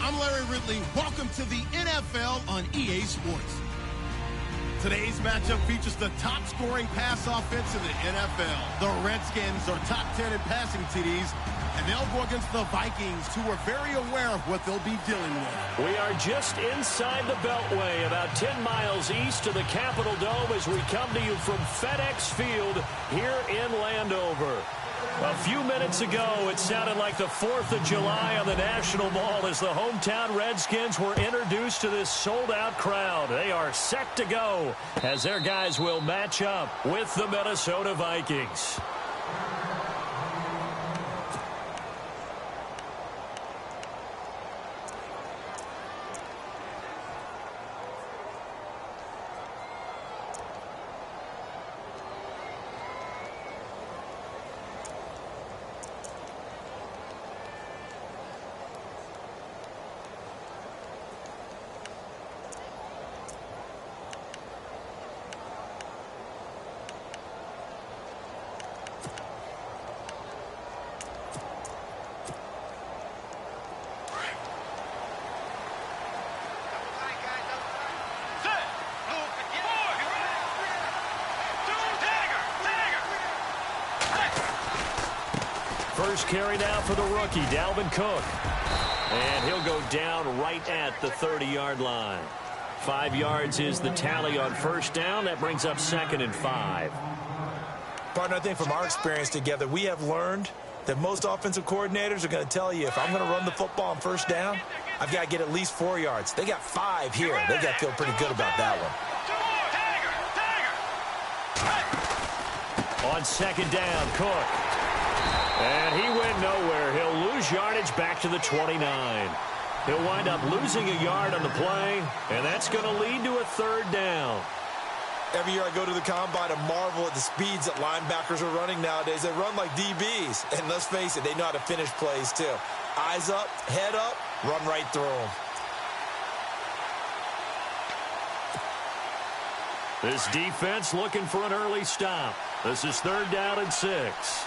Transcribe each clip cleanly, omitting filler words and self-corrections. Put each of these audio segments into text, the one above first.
I'm Larry Ridley. Welcome to the NFL on EA Sports. Today's matchup features the top-scoring pass offense in the NFL. The Redskins are top 10 in passing TDs, and they'll go against the Vikings, who are very aware of what they'll be dealing with. We are just inside the Beltway, about 10 miles east of the Capitol Dome as we come to you from FedEx Field here in Landover. A few minutes ago, it sounded like the 4th of July on the National Mall as the hometown Redskins were introduced to this sold-out crowd. They are set to go as their guys will match up with the Minnesota Vikings. First carry now for the rookie, Dalvin Cook. And he'll go down right at the 30-yard line. 5 yards is the tally on first down. That brings up 2nd and 5. Partner, I think from our experience together, we have learned that most offensive coordinators are going to tell you, if I'm going to run the football on first down, I've got to get at least 4 yards. They got 5 here. They've got to feel pretty good about that one. On second down, Cook. And he went nowhere. He'll lose yardage back to the 29. He'll wind up losing a yard on the play, and that's going to lead to a 3rd down. Every year I go to the combine and marvel at the speeds that linebackers are running nowadays. They run like DBs, and let's face it, they know how to finish plays too. Eyes up, head up, run right through them. This defense looking for an early stop. This is 3rd down and 6.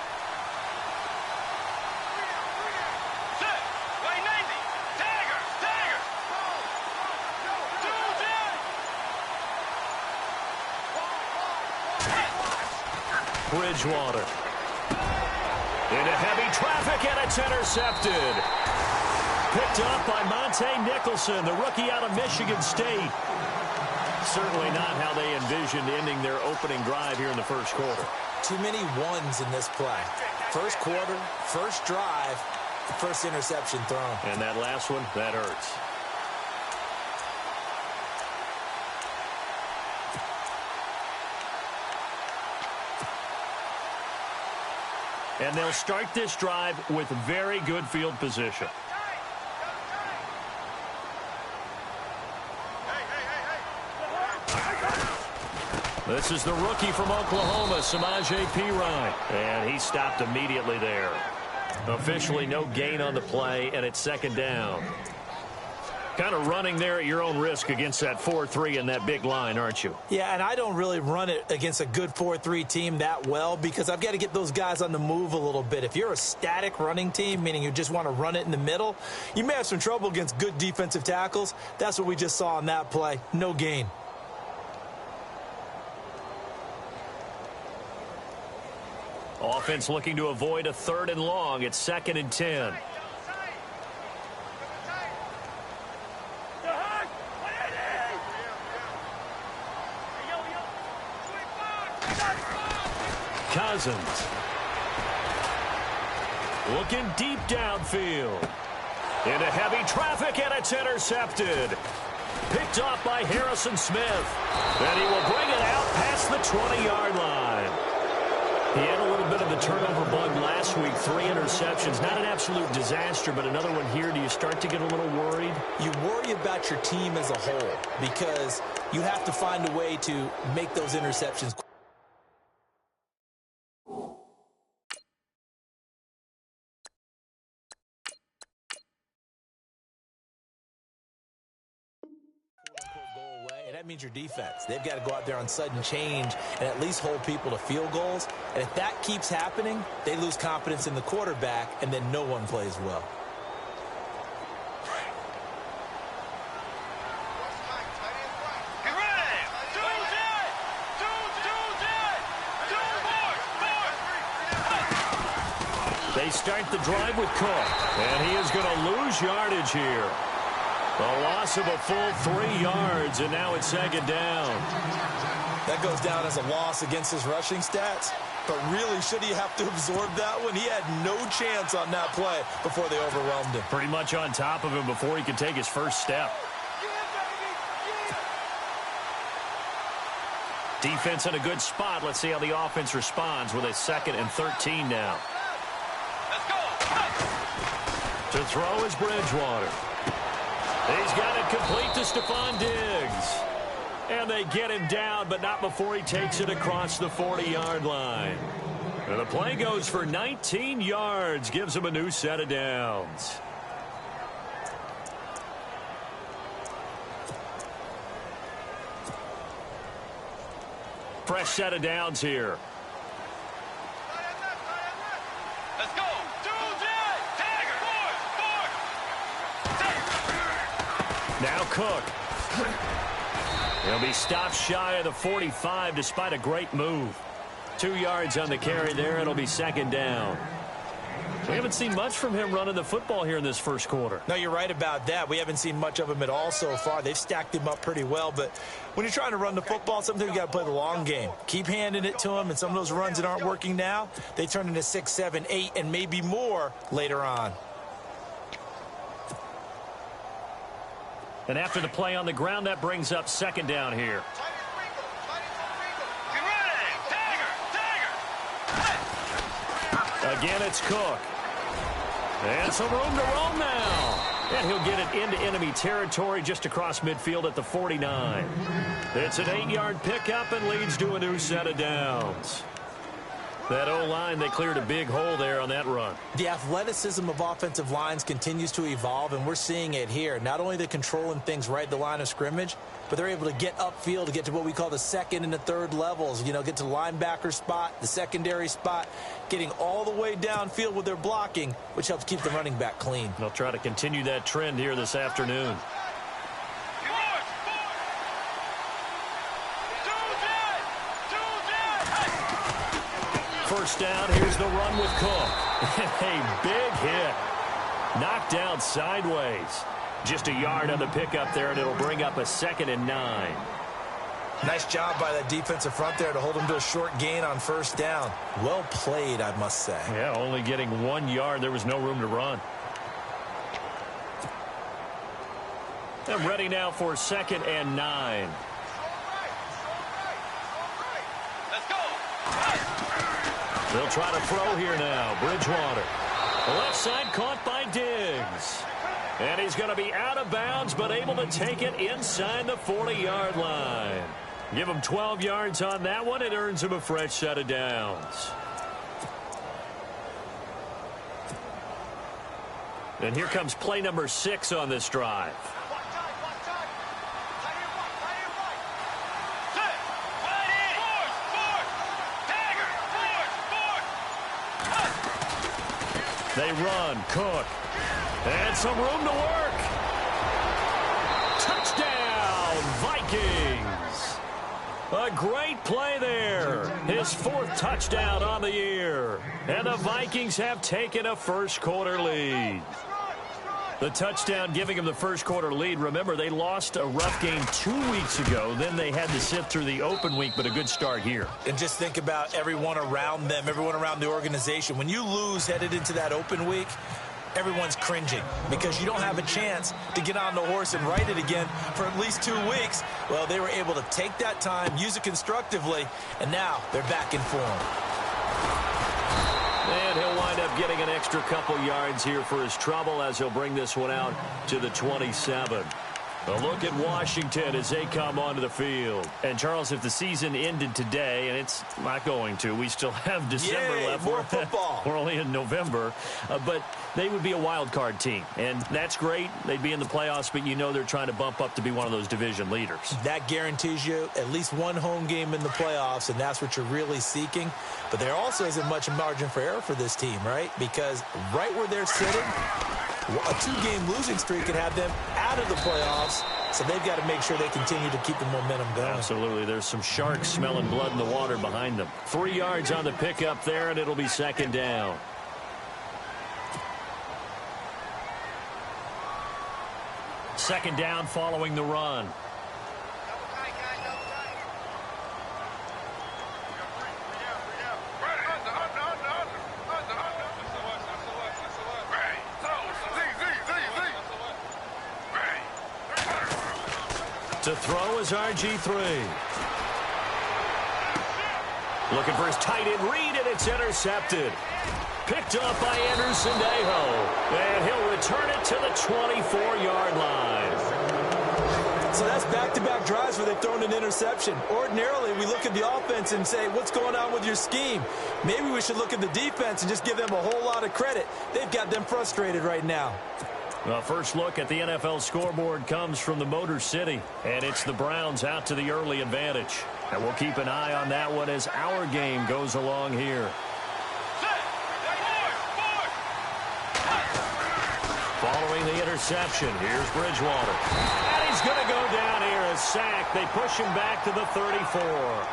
Bridgewater. Into heavy traffic, and it's intercepted. Picked up by Monte Nicholson, the rookie out of Michigan State. Certainly not how they envisioned ending their opening drive here in the first quarter. Too many ones in this play. First quarter, first drive, first interception thrown. And that last one, that hurts. And they'll start this drive with very good field position. This is the rookie from Oklahoma, Samaje Perine. And he stopped immediately there. Officially no gain on the play, and it's 2nd down. Kind of running there at your own risk against that 4-3 and that big line, aren't you? Yeah, and I don't really run it against a good 4-3 team that well because I've got to get those guys on the move a little bit. If you're a static running team, meaning you just want to run it in the middle, you may have some trouble against good defensive tackles. That's what we just saw on that play. No gain. Offense looking to avoid a 3rd and long. It's 2nd and 10. Cousins. Looking deep downfield. Into heavy traffic, and it's intercepted. Picked off by Harrison Smith. And he will bring it out past the 20-yard line. He had a little bit of the turnover bug last week. 3 interceptions. Not an absolute disaster, but another one here. Do you start to get a little worried? You worry about your team as a whole because you have to find a way to make those interceptions. That means your defense. They've got to go out there on sudden change and at least hold people to field goals. And if that keeps happening, they lose confidence in the quarterback, and then no one plays well. They start the drive with Cook. And he is going to lose yardage here. A loss of a full 3 yards, and now it's second down. That goes down as a loss against his rushing stats. But really, should he have to absorb that one? He had no chance on that play before they overwhelmed him. Pretty much on top of him before he could take his first step. Defense in a good spot. Let's see how the offense responds with a 2nd and 13 now. Let's go. To throw is Bridgewater. He's got it complete to Stephon Diggs. And they get him down, but not before he takes it across the 40-yard line. And the play goes for 19 yards, gives him a new set of downs. Fresh set of downs here. Let's go. Now Cook. He'll be stopped shy of the 45 despite a great move. 2 yards on the carry there. It'll be second down. We haven't seen much from him running the football here in this first quarter. No, you're right about that. We haven't seen much of him at all so far. They've stacked him up pretty well. But when you're trying to run the football, sometimes you got to play the long game. Keep handing it to him, and some of those runs that aren't working now, they turn into 6, 7, 8, and maybe more later on. And after the play on the ground, that brings up second down here. Again, it's Cook. And some room to roam now. And he'll get it into enemy territory just across midfield at the 49. It's an 8-yard pickup and leads to a new set of downs. That O-line, they cleared a big hole there on that run. The athleticism of offensive lines continues to evolve, and we're seeing it here. Not only they're controlling things right at the line of scrimmage, but they're able to get upfield to get to what we call the second and the third levels. You know, get to the linebacker spot, the secondary spot, getting all the way downfield with their blocking, which helps keep the running back clean. They'll try to continue that trend here this afternoon. First down, here's the run with Cook. A big hit. Knocked down sideways. Just a yard on the pickup there, and it'll bring up a 2nd and 9. Nice job by that defensive front there to hold him to a short gain on first down. Well played, I must say. Yeah, only getting 1 yard. There was no room to run. And ready now for 2nd and 9. They'll try to throw here now. Bridgewater. The left side caught by Diggs. And he's going to be out of bounds, but able to take it inside the 40-yard line. Give him 12 yards on that one. It earns him a fresh set of downs. And here comes play number 6 on this drive. They run. Cook. And some room to work. Touchdown, Vikings. A great play there. His 4th touchdown on the year. And the Vikings have taken a first-quarter lead. The touchdown giving them the first-quarter lead. Remember, they lost a rough game 2 weeks ago. Then they had to sit through the open week, but a good start here. And just think about everyone around them, everyone around the organization. When you lose headed into that open week, everyone's cringing because you don't have a chance to get on the horse and ride it again for at least 2 weeks. Well, they were able to take that time, use it constructively, and now they're back in form. And he'll wind up getting an extra couple yards here for his trouble as he'll bring this one out to the 27. A look at Washington as they come onto the field. And, Charles, if the season ended today, and it's not going to, we still have December left. More football. We're only in November. But they would be a wild card team. And that's great. They'd be in the playoffs, but you know they're trying to bump up to be one of those division leaders. That guarantees you at least one home game in the playoffs, and that's what you're really seeking. But there also isn't much margin for error for this team, right? Because right where they're sitting, a 2-game losing streak could have them out of the playoffs, so they've got to make sure they continue to keep the momentum going. Absolutely. There's some sharks smelling blood in the water behind them. 3 yards on the pickup there, and it'll be second down. second down following the run. To throw is RG3. Looking for his tight end read, and it's intercepted. Picked up by Anderson-Dejo. And he'll return it to the 24-yard line. So that's back-to-back drives where they've thrown an interception. Ordinarily, we look at the offense and say, what's going on with your scheme? Maybe we should look at the defense and just give them a whole lot of credit. They've got them frustrated right now. The first look at the NFL scoreboard comes from the Motor City, and it's the Browns out to the early advantage. And we'll keep an eye on that one as our game goes along here. Following the interception, here's Bridgewater. And he's going to go down here, a sack. They push him back to the 34.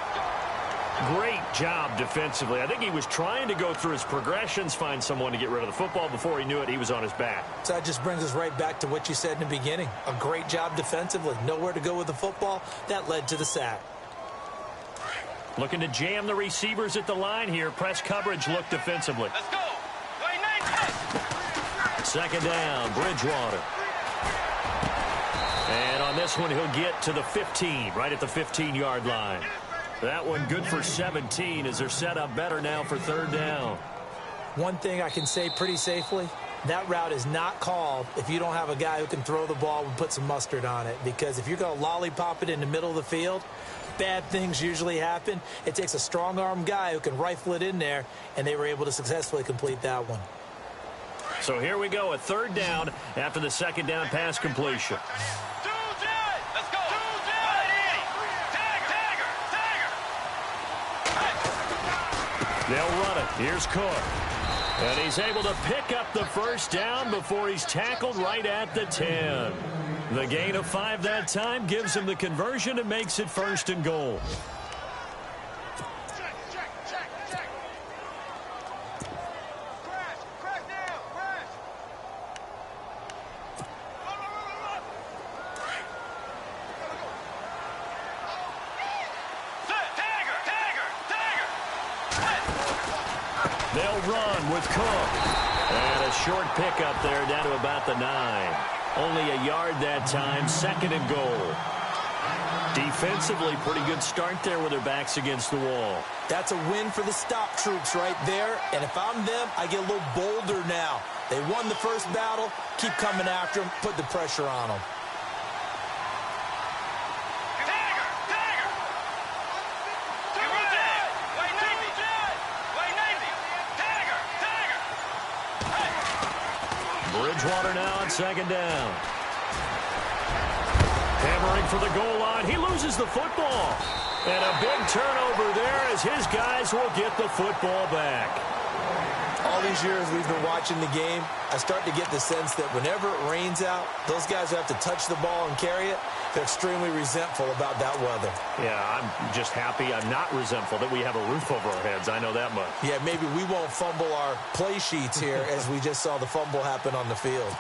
Great job defensively. I think he was trying to go through his progressions, find someone to get rid of the football. Before he knew it, he was on his back. So that just brings us right back to what you said in the beginning. A great job defensively. Nowhere to go with the football. That led to the sack. Looking to jam the receivers at the line here. Press coverage look defensively. Let's go. Second down, Bridgewater. And on this one, he'll get to the 15, right at the 15-yard line. That one good for 17 as they're set up better now for third down. One thing I can say pretty safely, that route is not called if you don't have a guy who can throw the ball and put some mustard on it. Because if you're going to lollipop it in the middle of the field, bad things usually happen. It takes a strong-arm guy who can rifle it in there, and they were able to successfully complete that one. So here we go, a third down after the second down pass completion. Let's go. They'll run it. Here's Cook. And he's able to pick up the first down before he's tackled right at the 10. The gain of 5 that time gives him the conversion and makes it 1st and goal. They'll run with Cook. And a short pickup there down to about the 9. Only a yard that time, 2nd and goal. Defensively, pretty good start there with their backs against the wall. That's a win for the stop troops right there. And if I'm them, I get a little bolder now. They won the first battle. Keep coming after them. Put the pressure on them. Bridgewater now on second down. Hammering for the goal line. He loses the football. And a big turnover there as his guys will get the football back. All these years we've been watching the game, I start to get the sense that whenever it rains out, those guys who have to touch the ball and carry it, they're extremely resentful about that weather. Yeah, I'm just happy I'm not resentful that we have a roof over our heads. I know that much. Yeah, maybe we won't fumble our play sheets here as we just saw the fumble happen on the field.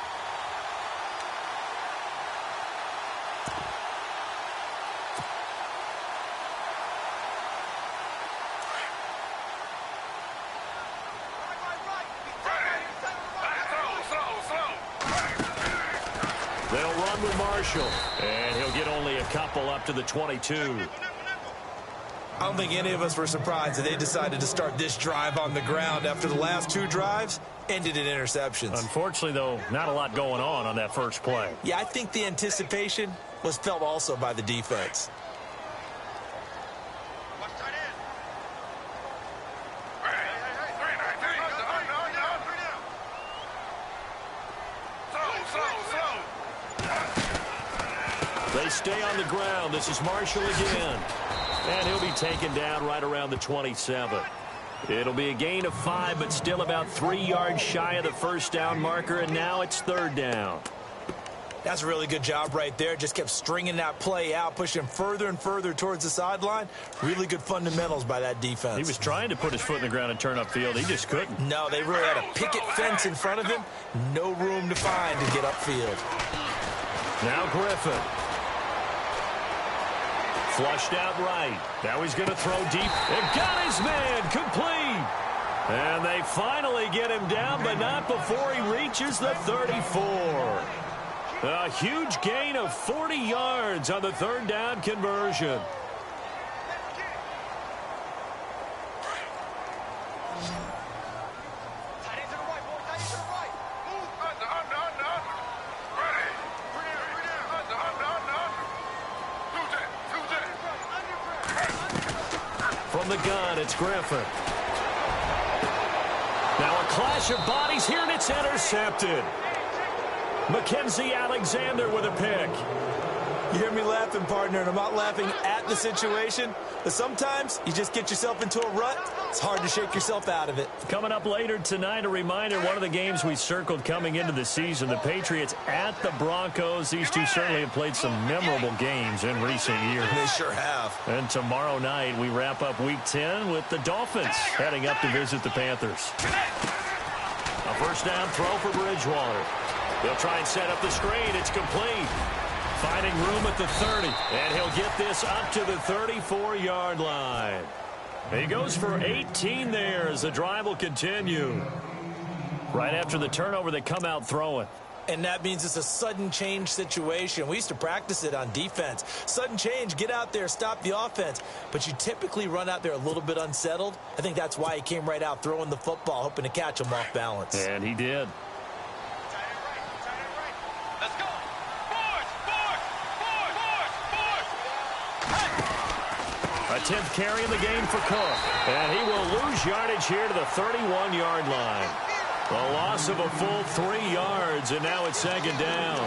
They'll run with Marshall, and he'll get only a couple up to the 22. I don't think any of us were surprised that they decided to start this drive on the ground after the last 2 drives ended in interceptions. Unfortunately, though, not a lot going on that first play. Yeah, I think the anticipation was felt also by the defense. They stay on the ground. This is Marshall again. And he'll be taken down right around the 27. It'll be a gain of 5, but still about 3 yards shy of the first down marker, and now it's third down. That's a really good job right there. Just kept stringing that play out, pushing him further and further towards the sideline. Really good fundamentals by that defense. He was trying to put his foot in the ground and turn upfield. He just couldn't. No, they really had a picket fence in front of him. No room to find to get upfield. Now Griffin. Flushed out right. Now he's going to throw deep. And got his man complete. And they finally get him down, but not before he reaches the 34. A huge gain of 40 yards on the third down conversion. From the gun, it's Griffin. Now a clash of bodies here, and it's intercepted. Mackenzie Alexander with a pick. You hear me laughing, partner, and I'm not laughing at the situation, but sometimes you just get yourself into a rut. It's hard to shake yourself out of it. Coming up later tonight, a reminder, one of the games we circled coming into the season, the Patriots at the Broncos. These two certainly have played some memorable games in recent years. They sure have. And tomorrow night, we wrap up Week 10 with the Dolphins heading up to visit the Panthers. A first down throw for Bridgewater. They'll try and set up the screen. It's complete. Finding room at the 30. And he'll get this up to the 34-yard line. He goes for 18 there as the drive will continue. Right after the turnover, they come out throwing. And that means it's a sudden change situation. We used to practice it on defense. Sudden change, get out there, stop the offense. But you typically run out there a little bit unsettled. I think that's why he came right out throwing the football, hoping to catch him off balance. And he did. Let's go. A 10th carry in the game for Cook. And he will lose yardage here to the 31-yard line. A loss of a full 3 yards, and now it's second down.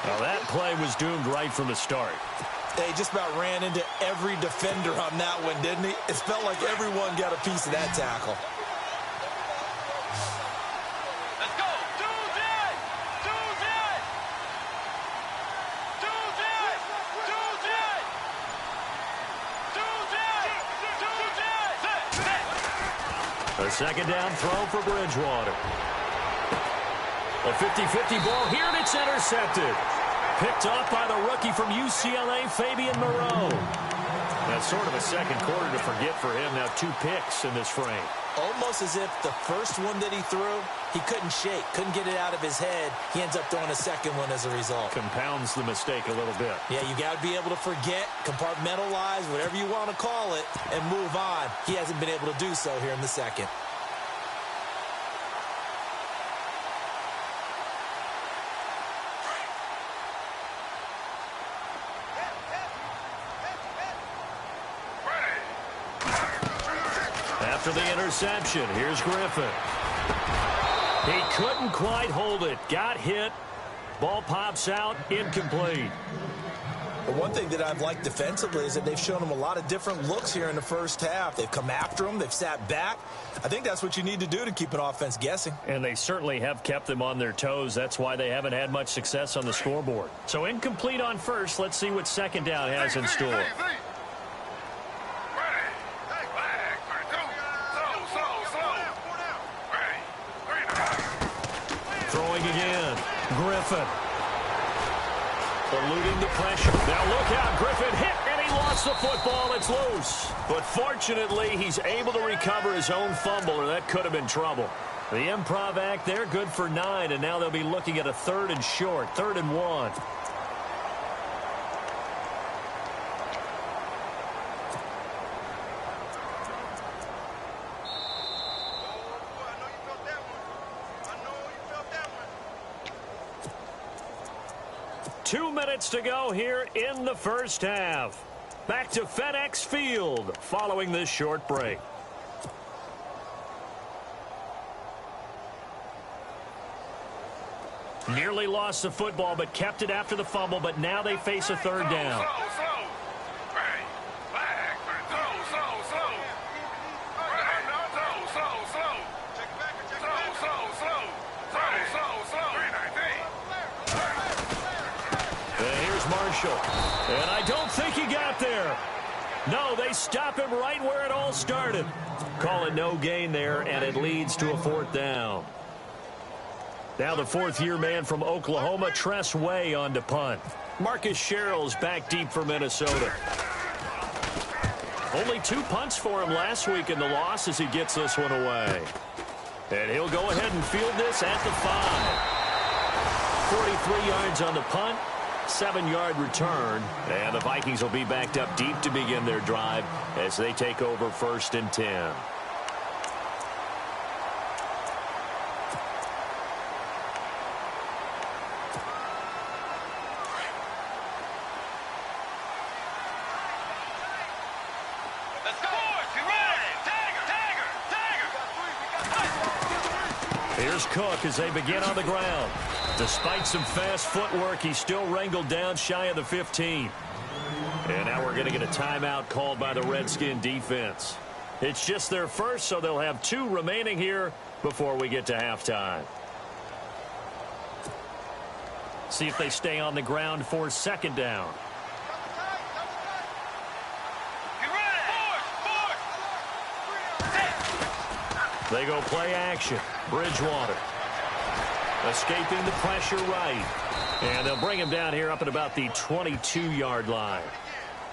Now that play was doomed right from the start. They just about ran into every defender on that one, didn't he? It felt like everyone got a piece of that tackle. Let's go. Do that. Do that. Do that. Do that. Do that. Do that. A second down throw for Bridgewater. A 50-50 ball here, and it's intercepted. Picked off by the rookie from UCLA, Fabian Moreau. That's sort of a second quarter to forget for him. Now 2 picks in this frame. Almost as if the first one that he threw, he couldn't shake, couldn't get it out of his head. He ends up throwing a second one as a result. Compounds the mistake a little bit. Yeah, you got to be able to forget, compartmentalize, whatever you want to call it, and move on. He hasn't been able to do so here in the second. After the interception, here's Griffin. He couldn't quite hold it. Got hit. Ball pops out. Incomplete. The one thing that I've liked defensively is that they've shown him a lot of different looks here in the first half. They've come after him. They've sat back. I think that's what you need to do to keep an offense guessing. And they certainly have kept them on their toes. That's why they haven't had much success on the scoreboard. So incomplete on first. Let's see what second down has in store. Throwing again. Griffin. Eluding the pressure. Now look out. Griffin hit, and he lost the football. It's loose. But fortunately, he's able to recover his own fumble, or that could have been trouble. The improv act there, good for 9, and now they'll be looking at a 3rd and short, 3rd and 1. Two minutes to go here in the first half. Back to FedEx Field following this short break. Nearly lost the football, but kept it after the fumble, but now they face a 3rd down. And I don't think he got there. No, they stop him right where it all started. Call it no gain there, and it leads to a 4th down. Now the fourth-year man from Oklahoma, Tress Way, on to punt. Marcus Sherrill's back deep for Minnesota. Only 2 punts for him last week in the loss as he gets this one away. And he'll go ahead and field this at the 5. 43 yards on the punt, 7-yard return. And the Vikings will be backed up deep to begin their drive as they take over 1st and 10. Here's Cook as they begin on the ground. Despite some fast footwork, he's still wrangled down shy of the 15. And now we're going to get a timeout called by the Redskin defense. It's just their first, so they'll have 2 remaining here before we get to halftime. See if they stay on the ground for 2nd down. They go play action. Bridgewater escaping the pressure right. And they'll bring him down here up at about the 22-yard line.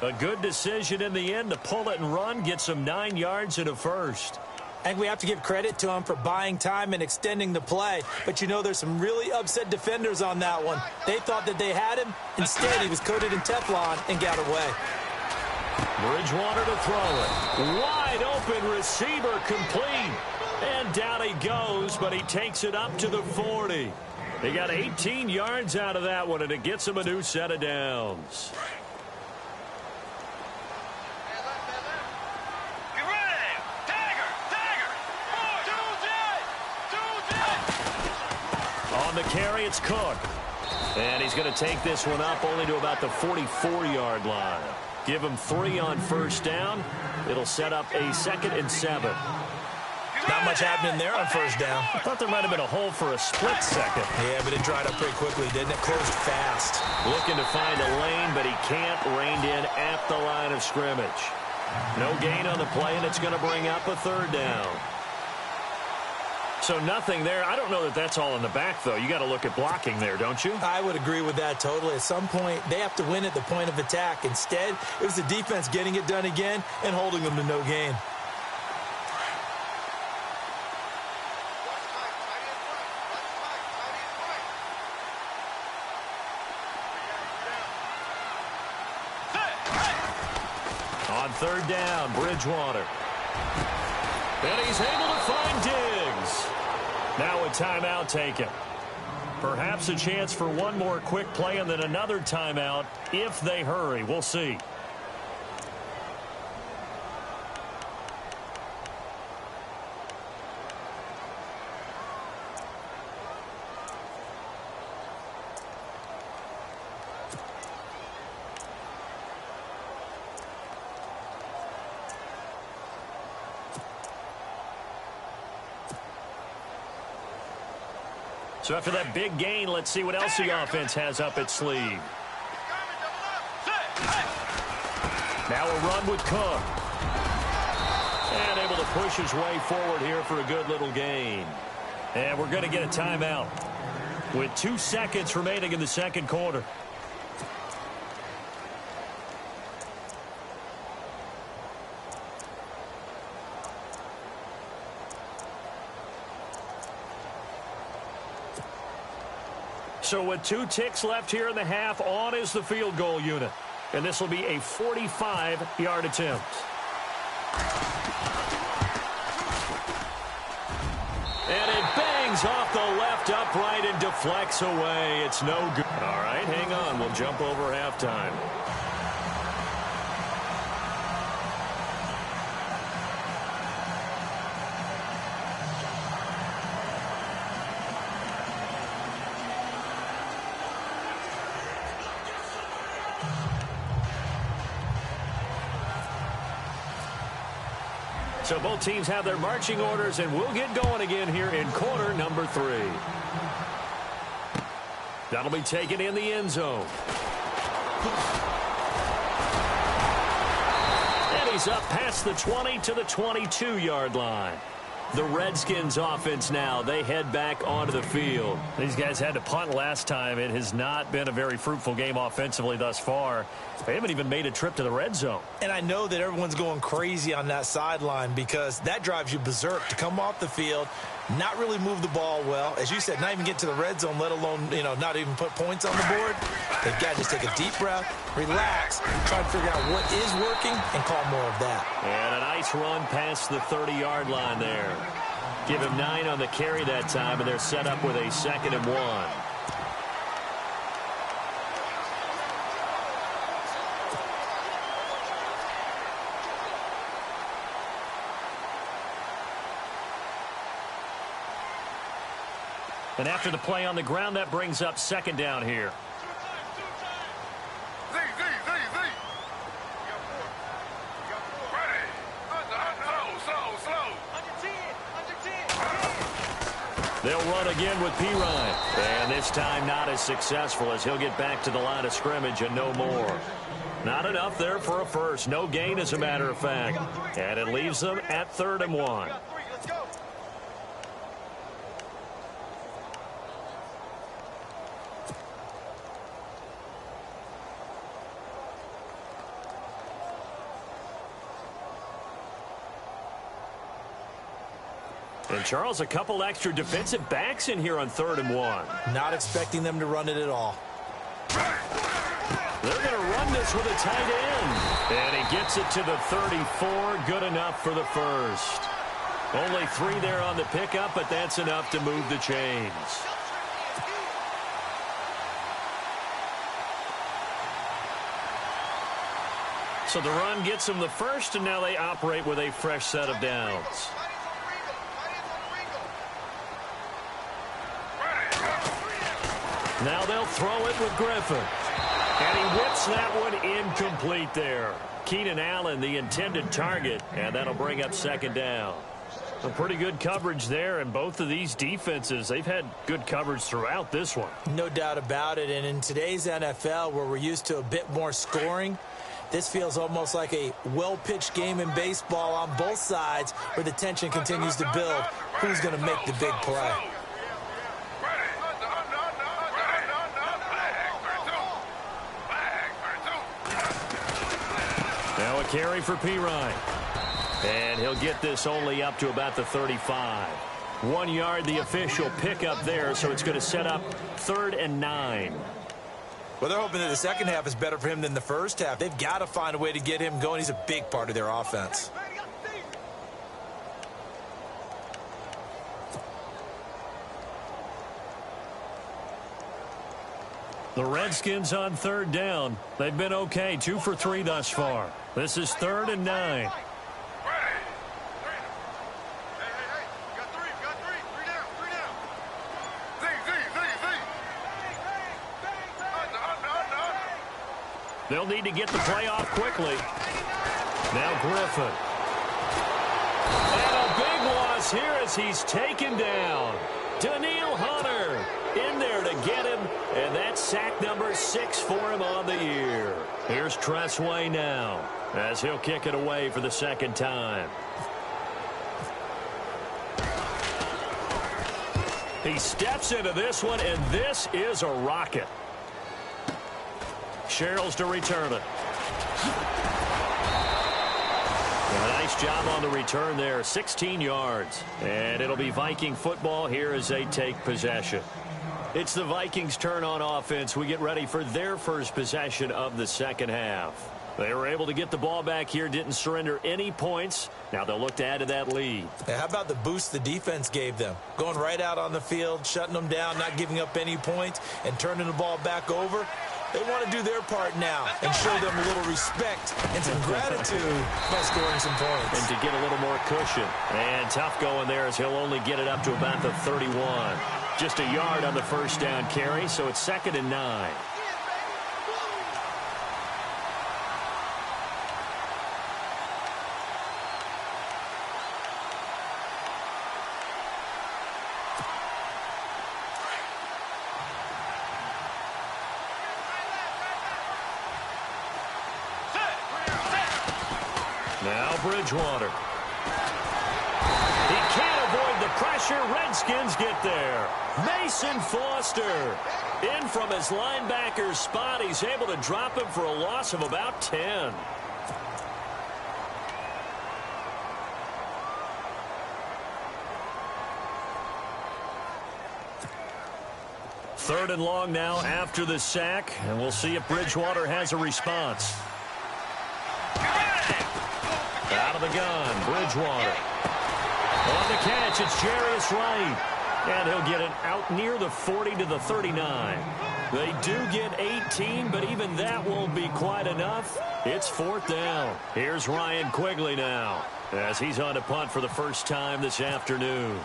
A good decision in the end to pull it and run, get some 9 yards and a first. I think we have to give credit to him for buying time and extending the play. But, you know, there's some really upset defenders on that one. They thought that they had him. Instead, he was coated in Teflon and got away. Bridgewater to throw it. Wide open receiver complete. And down he goes, but he takes it up to the 40. He got 18 yards out of that one, and it gets him a new set of downs. On the carry, it's Cook. And he's going to take this one up only to about the 44-yard line. Give him 3 on 1st down. It'll set up a 2nd and 7. Not much happening there on 1st down. I thought there might have been a hole for a split second. Yeah, but it dried up pretty quickly, didn't it? Closed fast. Looking to find a lane, but he can't. Reined in at the line of scrimmage. No gain on the play, and it's going to bring up a 3rd down. So nothing there. I don't know that that's all in the back, though. You got to look at blocking there, don't you? I would agree with that totally. At some point, they have to win at the point of attack. Instead, it was the defense getting it done again and holding them to no gain. On 3rd down, Bridgewater. And he's able to find Diggs. Now a timeout taken. Perhaps a chance for one more quick play and then another timeout if they hurry. We'll see. So after that big gain, let's see what else the offense has up its sleeve. Now a run with Cook. And able to push his way forward here for a good little gain. And we're going to get a timeout with 2 seconds remaining in the 2nd quarter. So with 2 ticks left here in the half, on is the field goal unit. And this will be a 45-yard attempt. And it bangs off the left upright and deflects away. It's no good. All right, hang on. We'll jump over halftime. So both teams have their marching orders, and we'll get going again here in quarter number 3. That'll be taken in the end zone. And he's up past the 20 to the 22-yard line. The Redskins offense now, they head back onto the field. These guys had to punt last time. It has not been a very fruitful game offensively thus far. They haven't even made a trip to the red zone. And I know that everyone's going crazy on that sideline because that drives you berserk to come off the field, not really move the ball well. As you said, not even get to the red zone, let alone, not even put points on the board. They've got to just take a deep breath, relax, try to figure out what is working, and call more of that. And a nice run past the 30-yard line there. Give him 9 on the carry that time, and they're set up with a 2nd and 1. And after the play on the ground, that brings up 2nd down here. They'll run again with Pirine. And this time not as successful as he'll get back to the line of scrimmage and no more. Not enough there for a first. No gain, as a matter of fact. And it leaves them at 3rd and 1. And, Charles, a couple extra defensive backs in here on 3rd and 1. Not expecting them to run it at all. They're going to run this with a tight end. And he gets it to the 34. Good enough for the first. Only 3 there on the pickup, but that's enough to move the chains. So the run gets them the first, and now they operate with a fresh set of downs. Now they'll throw it with Griffin. And he whips that one incomplete there. Keenan Allen, the intended target, and that'll bring up 2nd down. A pretty good coverage there, and both of these defenses, they've had good coverage throughout this one. No doubt about it, and in today's NFL, where we're used to a bit more scoring, this feels almost like a well-pitched game in baseball on both sides where the tension continues to build. Who's going to make the big play? Now a carry for Pirine. And he'll get this only up to about the 35. 1 yard, the official pickup there, so it's going to set up 3rd and 9. Well, they're hoping that the second half is better for him than the first half. They've got to find a way to get him going. He's a big part of their offense. The Redskins on 3rd down. They've been okay, 2 for 3 thus far. This is 3rd and 9. They'll need to get the play off quickly. Now Griffin. And a big loss here as he's taken down. Daniil Hunter in there to get him, and that's sack number 6 for him on the year. Here's Tressway now as he'll kick it away for the 2nd time. He steps into this one, and this is a rocket. Sherrills to return it. A nice job on the return there, 16 yards. And it'll be Viking football here as they take possession. It's the Vikings' turn on offense. We get ready for their first possession of the second half. They were able to get the ball back here, didn't surrender any points. Now they'll look to add to that lead. Hey, how about the boost the defense gave them? Going right out on the field, shutting them down, not giving up any points, and turning the ball back over. They want to do their part now and show them a little respect and some gratitude by scoring some points. And to get a little more cushion. And tough going there as he'll only get it up to about the 31. Just a yard on the first down carry, so it's 2nd and 9. Now Bridgewater. He can't Redskins get there. Mason Foster in from his linebacker spot. He's able to drop him for a loss of about 10. Third and long now after the sack, and we'll see if Bridgewater has a response. Out of the gun, Bridgewater. On the catch, it's Jarius Wright. And he'll get it out near the 40 to the 39. They do get 18, but even that won't be quite enough. It's fourth down. Here's Ryan Quigley now, as he's on to punt for the first time this afternoon.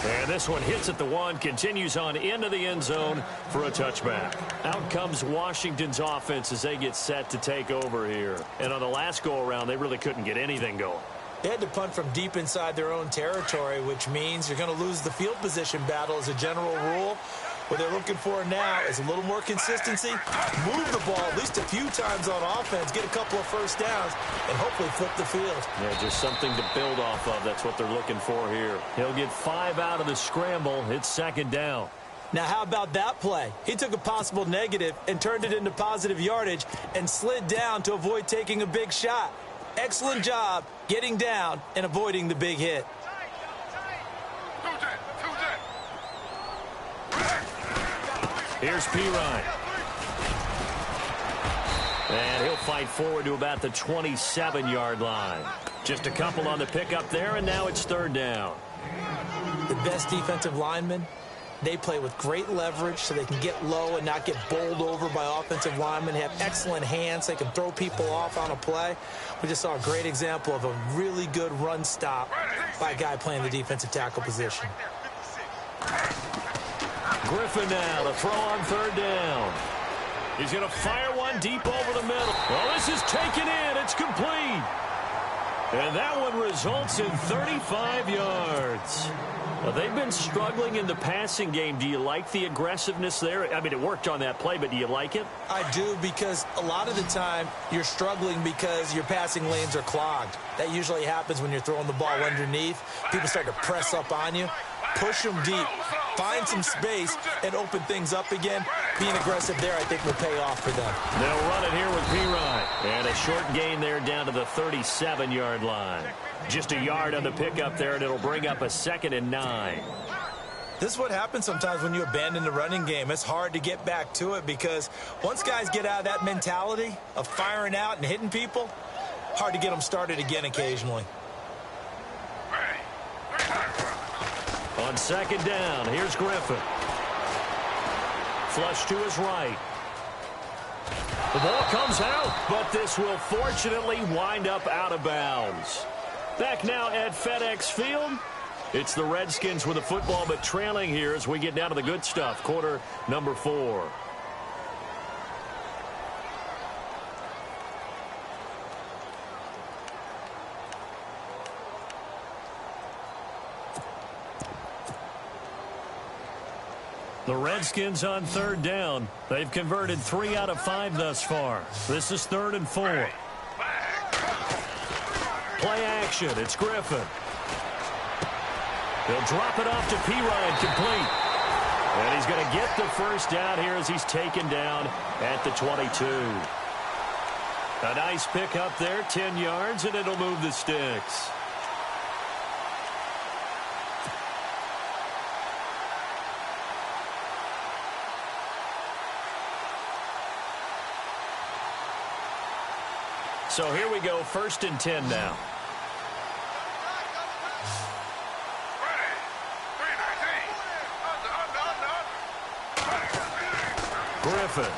And this one hits at the 1, continues on into the end zone for a touchback. Out comes Washington's offense as they get set to take over here. And on the last go-around, they really couldn't get anything going. They had to punt from deep inside their own territory, which means you're going to lose the field position battle as a general rule. What they're looking for now is a little more consistency, move the ball at least a few times on offense, get a couple of first downs, and hopefully flip the field. Yeah, just something to build off of. That's what they're looking for here. He'll get 5 out of the scramble. It's second down. Now, how about that play? He took a possible negative and turned it into positive yardage and slid down to avoid taking a big shot. Excellent job getting down and avoiding the big hit. Here's Pirine. And he'll fight forward to about the 27-yard line. Just a couple on the pickup there, and now it's third down. The best defensive linemen, they play with great leverage so they can get low and not get bowled over by offensive linemen. They have excellent hands. They can throw people off on a play. We just saw a great example of a really good run stop by a guy playing the defensive tackle position. Griffin now to throw on third down. He's going to fire one deep over the middle. Well, this is taken in. It's complete. And that one results in 35 yards. Well, they've been struggling in the passing game. Do you like the aggressiveness there? I mean, it worked on that play, but do you like it? I do, because a lot of the time you're struggling because your passing lanes are clogged. That usually happens when you're throwing the ball underneath. People start to press up on you. Push them deep. Find some space and open things up again. Being aggressive there, I think, will pay off for them. They'll run it here with Pirine. And a short gain there down to the 37-yard line. Just a yard on the pickup there, and it'll bring up a 2nd and 9. This is what happens sometimes when you abandon the running game. It's hard to get back to it because once guys get out of that mentality of firing out and hitting people, hard to get them started again occasionally. On second down, here's Griffin. Flush to his right. The ball comes out, but this will fortunately wind up out of bounds. Back now at FedEx Field. It's the Redskins with the football, but trailing here as we get down to the good stuff. Quarter number 4. The Redskins on third down. They've converted 3 out of 5 thus far. This is 3rd and 4. Play action. It's Griffin. He'll drop it off to Pirine, complete. And he's going to get the first down here as he's taken down at the 22. A nice pick up there, 10 yards, and it'll move the sticks. So here we go, 1st and 10 now. Griffin.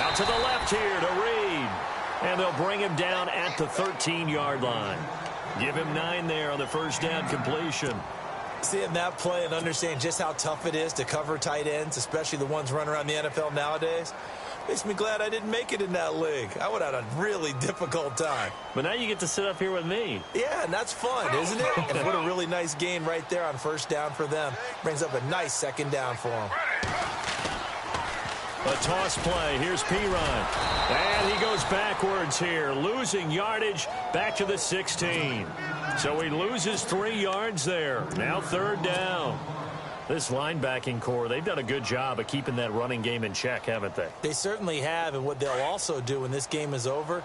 Out to the left here to Reed. And they'll bring him down at the 13-yard line. Give him 9 there on the first down completion. Seeing that play and understanding just how tough it is to cover tight ends, especially the ones running around the NFL nowadays, makes me glad I didn't make it in that league. I would have had a really difficult time. But now you get to sit up here with me. Yeah, and that's fun, isn't it? And what a really nice gain right there on first down for them. Brings up a nice second down for them. A toss play. Here's Piron. And he goes backwards here, losing yardage back to the 16. So he loses 3 yards there. Now 3rd down. This linebacking core, they've done a good job of keeping that running game in check, haven't they? They certainly have, and what they'll also do when this game is over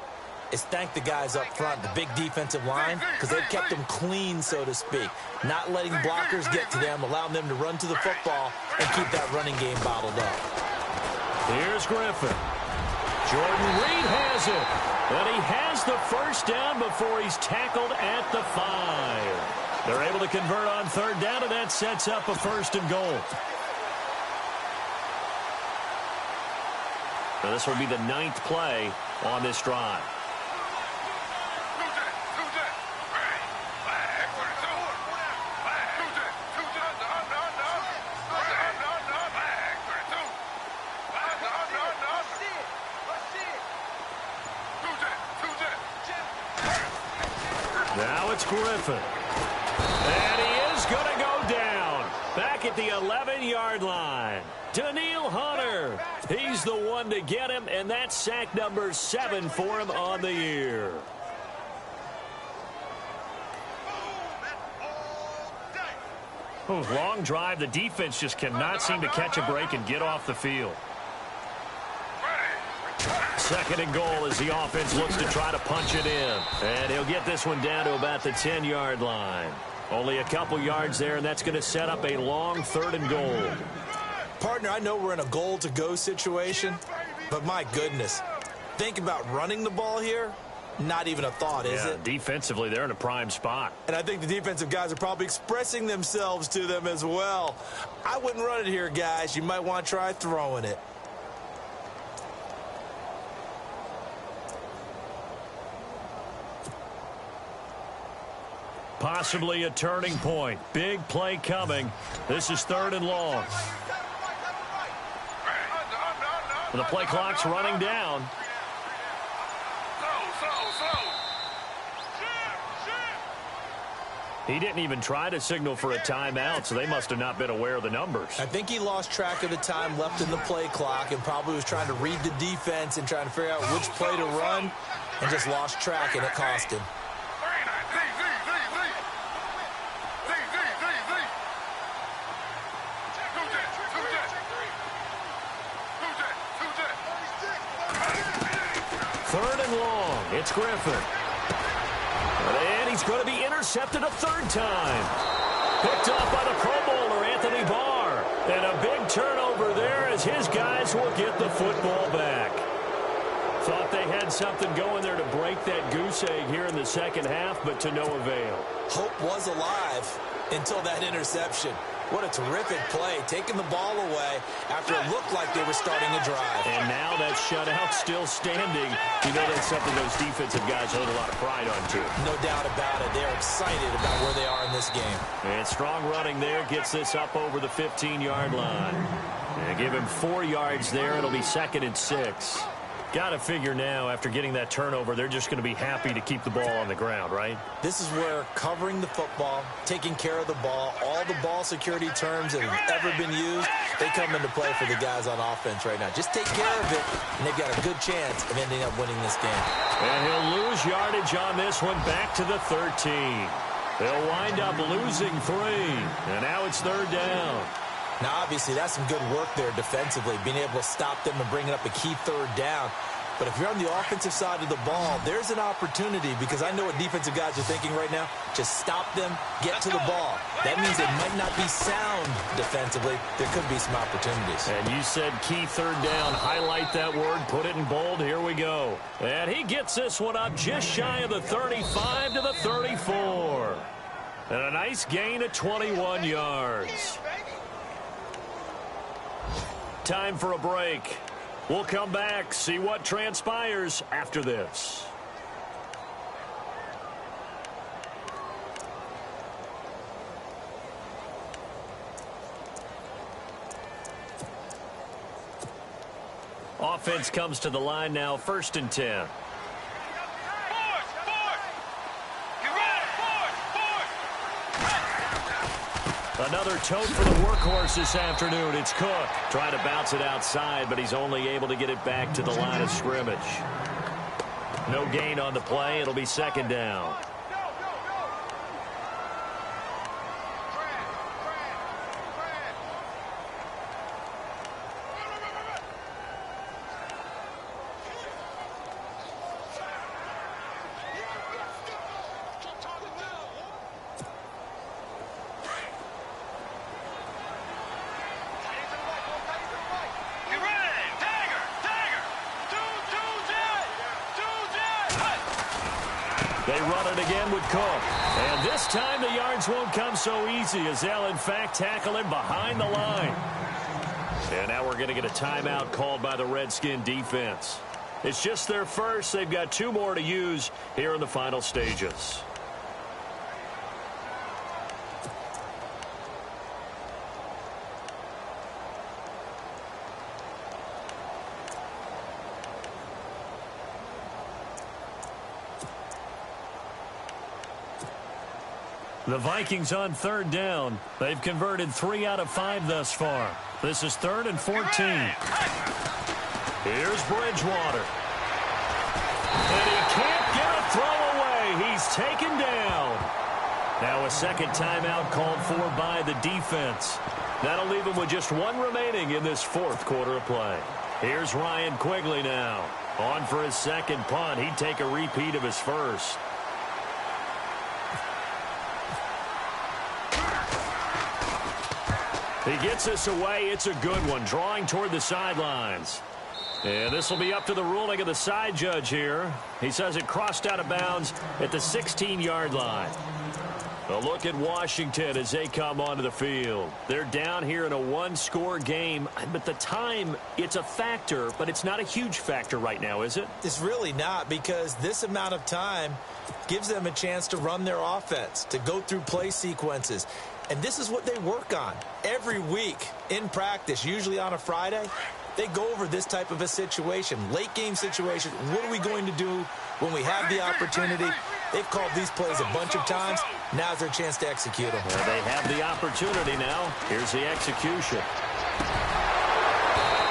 is thank the guys up front, the big defensive line, because they've kept them clean, so to speak. Not letting blockers get to them, allowing them to run to the football and keep that running game bottled up. Here's Griffin. Jordan Reed has it. And he has the 1st down before he's tackled at the 5. They're able to convert on 3rd down, and that sets up a 1st and goal. So this will be the 9th play on this drive. Now it's Griffin. And he is going to go down back at the 11-yard line. Daniil Hunter. He's the one to get him, and that's sack number 7 for him on the year. Long drive. The defense just cannot seem to catch a break and get off the field. 2nd and goal as the offense looks to try to punch it in. And he'll get this one down to about the 10-yard line. Only a couple yards there, and that's going to set up a long 3rd and goal. Partner, I know we're in a goal-to-go situation, but my goodness, think about running the ball here. Not even a thought, is it? Defensively, they're in a prime spot. And I think the defensive guys are probably expressing themselves to them as well. I wouldn't run it here, guys. You might want to try throwing it. Possibly a turning point. Big play coming. This is 3rd and long. The play clock's running down. He didn't even try to signal for a timeout, so they must have not been aware of the numbers. I think he lost track of the time left in the play clock and probably was trying to read the defense and trying to figure out which play to run and just lost track, and it cost him. Third and long. It's Griffin. And he's going to be intercepted a 3rd time. Picked off by the Pro Bowler, Anthony Barr. And a big turnover there as his guys will get the football back. Thought they had something going there to break that goose egg here in the 2nd half, but to no avail. Hope was alive until that interception. What a terrific play, taking the ball away after it looked like they were starting a drive. And now that shutout still standing. You know that's something those defensive guys hold a lot of pride on, too. No doubt about it. They're excited about where they are in this game. And strong running there gets this up over the 15-yard line. And give him 4 yards there. It'll be 2nd and 6. Got to figure now, after getting that turnover, they're just going to be happy to keep the ball on the ground, right? This is where covering the football, taking care of the ball, all the ball security terms that have ever been used, they come into play for the guys on offense right now. Just take care of it, and they've got a good chance of ending up winning this game. And he'll lose yardage on this one back to the 13. They'll wind up losing 3. And now it's 3rd down. Now, obviously, that's some good work there defensively, being able to stop them and bringing up a key 3rd down. But if you're on the offensive side of the ball, there's an opportunity, because I know what defensive guys are thinking right now. Just stop them, get to the ball. That means it might not be sound defensively. There could be some opportunities. And you said key 3rd down. Highlight that word. Put it in bold. Here we go. And he gets this one up just shy of the 35 to the 34. And a nice gain of 21 yards. Time for a break. We'll come back, see what transpires after this. Offense comes to the line now, 1st and 10. Another tote for the workhorse this afternoon. It's Cook trying to bounce it outside, but he's only able to get it back to the line of scrimmage. No gain on the play. It'll be second down. They run it again with Cook. And this time the yards won't come so easy as they'll, in fact, tackle him behind the line. And now we're going to get a timeout called by the Redskin defense. It's just their first. They've got 2 more to use here in the final stages. The Vikings on third down. They've converted 3 out of 5 thus far. This is 3rd and 14. Here's Bridgewater. And he can't get a throw away. He's taken down. Now a second timeout called for by the defense. That'll leave him with just 1 remaining in this 4th quarter of play. Here's Ryan Quigley now. On for his second punt. He'd take a repeat of his first. He gets this away. It's a good one, drawing toward the sidelines. And this will be up to the ruling of the side judge here. He says it crossed out of bounds at the 16-yard line. A look at Washington as they come onto the field. They're down here in a 1-score game. But the time, it's a factor, but it's not a huge factor right now, is it? It's really not, because this amount of time gives them a chance to run their offense, to go through play sequences. And this is what they work on every week in practice, usually on a Friday. They go over this type of a situation, late game situation. What are we going to do when we have the opportunity? They've called these plays a bunch of times. Now's their chance to execute them. Well, they have the opportunity now. Here's the execution.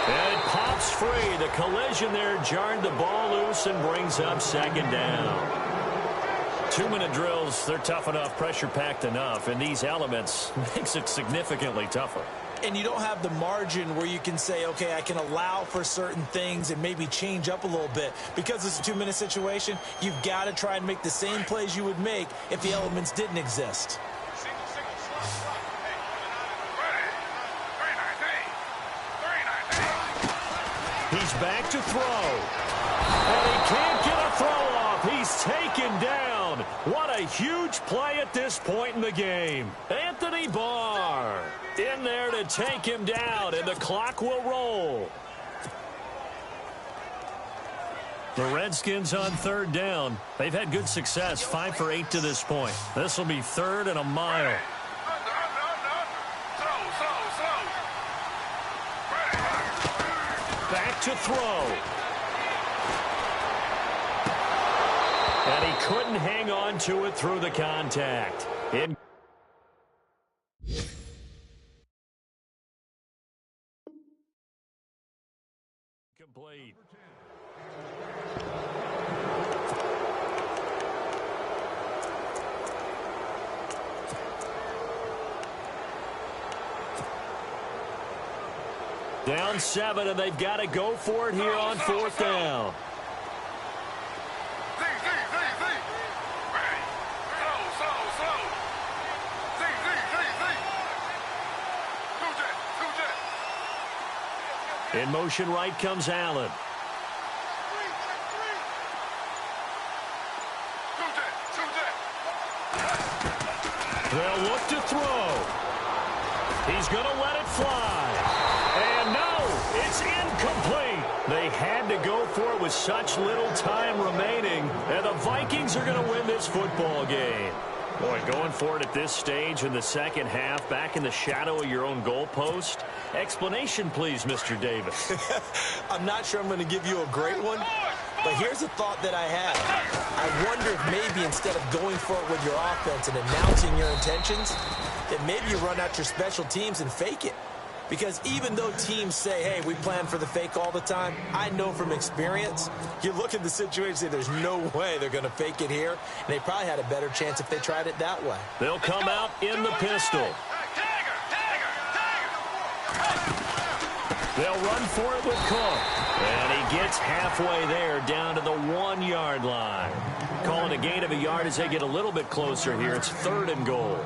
And it pops free. The collision there jarred the ball loose and brings up second down. 2-minute drills, they're tough enough, pressure-packed enough, and these elements makes it significantly tougher. And you don't have the margin where you can say, okay, I can allow for certain things and maybe change up a little bit. Because it's a 2-minute situation, you've got to try and make the same plays you would make if the elements didn't exist. He's back to throw. And he can't get a throw off. He's taken down. What a huge play at this point in the game. Anthony Barr in there to take him down, and the clock will roll. The Redskins on third down. They've had good success, 5 for 8 to this point. This will be 3rd and a mile. Back to throw. And he couldn't hang on to it through the contact. Incomplete. Down 7, and they've got to go for it here on 4th down. In motion right comes Allen. They'll look to throw. He's going to let it fly. And no, it's incomplete. They had to go for it with such little time remaining. And the Vikings are going to win this football game. Boy, going for it at this stage in the second half, back in the shadow of your own goalpost. Explanation, please, Mr. Davis. I'm not sure I'm going to give you a great one, but here's a thought that I had. I wonder if maybe instead of going for it with your offense and announcing your intentions, And maybe you run out your special teams and fake it. Because even though teams say, hey, we plan for the fake all the time, I know from experience, you look at the situation and say there's no way they're going to fake it here. And they probably had a better chance if they tried it that way. They'll come out in the pistol. They'll run for it with Cook. And he gets halfway there down to the 1-yard line. Calling a gain of a yard as they get a little bit closer here. It's 3rd and goal.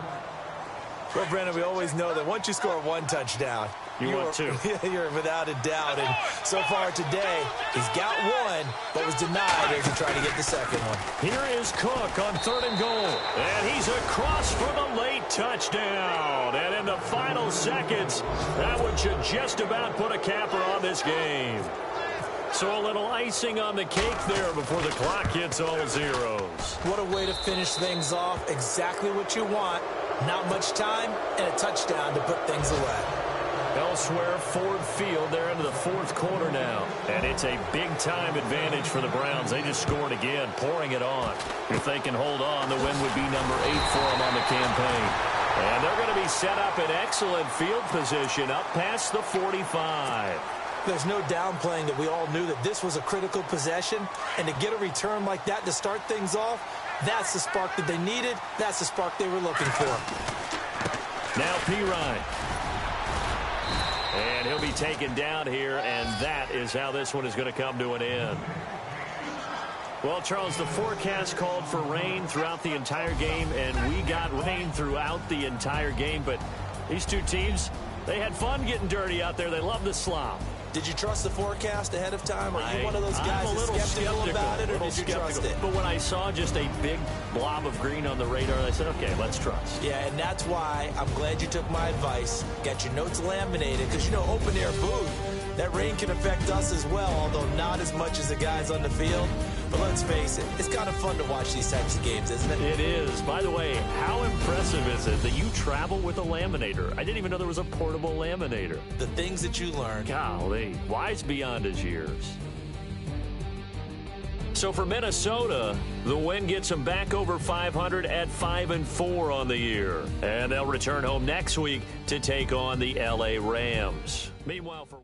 Well, Brandon, we always know that once you score 1 touchdown, you're 2. You're without a doubt. And so far today, he's got 1, but was denied as he tried to get the second one. Here is Cook on 3rd and goal. And he's across for the late touchdown. And in the final seconds, that one should just about put a capper on this game. So a little icing on the cake there before the clock hits all zeros. What a way to finish things off. Exactly what you want. Not much time and a touchdown to put things away. Elsewhere, Ford Field, they're into the 4th quarter now. And it's a big-time advantage for the Browns. They just scored again, pouring it on. If they can hold on, the win would be number 8 for them on the campaign. And they're going to be set up in excellent field position up past the 45. There's no downplaying that we all knew that this was a critical possession. And to get a return like that to start things off, that's the spark that they needed. That's the spark they were looking for. Now Pirine. And he'll be taken down here, and that is how this one is going to come to an end. Well, Charles, the forecast called for rain throughout the entire game, and we got rain throughout the entire game. But these two teams, they had fun getting dirty out there. They love the slop. Did you trust the forecast ahead of time? Are you one of those guys that's skeptical about it, or did you trust it? But when I saw just a big blob of green on the radar, I said, okay, let's trust. Yeah, and that's why I'm glad you took my advice. Got your notes laminated, because, you know, open-air booth, that rain can affect us as well, although not as much as the guys on the field. But let's face it, it's kind of fun to watch these types of games, isn't it? It is. By the way, how impressive is it that you travel with a laminator? I didn't even know there was a portable laminator. The things that you learn. Golly, wise beyond his years. So for Minnesota, the win gets them back over 500 at 5-4 on the year. And they'll return home next week to take on the LA Rams. Meanwhile, for